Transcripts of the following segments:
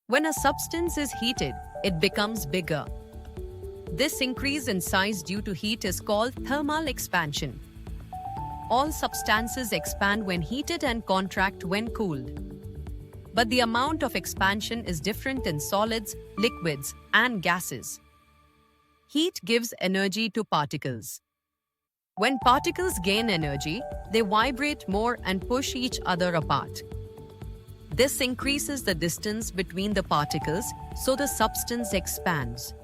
When a substance is heated, it becomes bigger. This increase in size due to heat is called thermal expansion. All substances expand when heated and contract when cooled. But the amount of expansion is different in solids, liquids, and gases. Heat gives energy to particles. When particles gain energy, they vibrate more and push each other apart. This increases the distance between the particles, so the substance expands.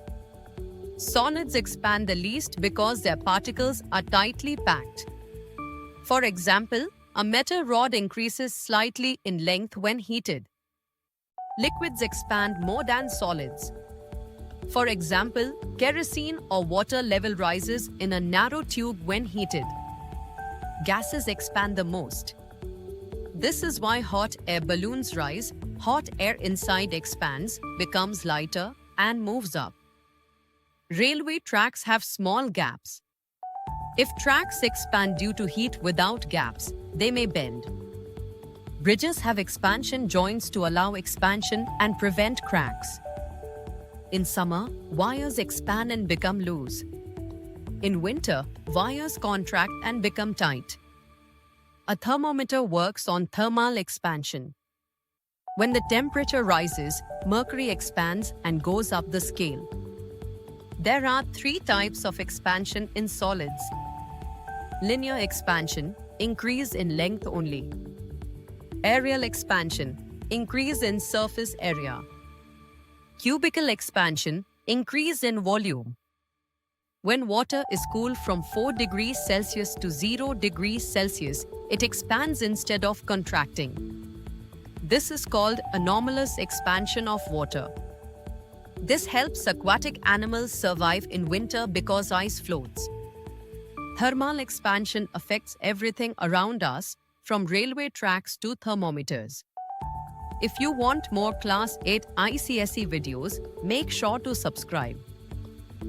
Solids expand the least because their particles are tightly packed. For example, a metal rod increases slightly in length when heated. Liquids expand more than solids. For example, kerosene or water level rises in a narrow tube when heated. Gases expand the most. This is why hot air balloons rise. Hot air inside expands, becomes lighter, and moves up. Railway tracks have small gaps. If tracks expand due to heat without gaps, they may bend. Bridges have expansion joints to allow expansion and prevent cracks. In summer, wires expand and become loose. In winter, wires contract and become tight. A thermometer works on thermal expansion. When the temperature rises, mercury expands and goes up the scale. There are three types of expansion in solids. Linear expansion, increase in length only. Areal expansion, increase in surface area. Cubical expansion, increase in volume. When water is cooled from 4 degrees Celsius to 0 degrees Celsius, it expands instead of contracting. This is called anomalous expansion of water. This helps aquatic animals survive in winter because ice floats. Thermal expansion affects everything around us, from railway tracks to thermometers. If you want more Class 8 ICSE videos, make sure to subscribe.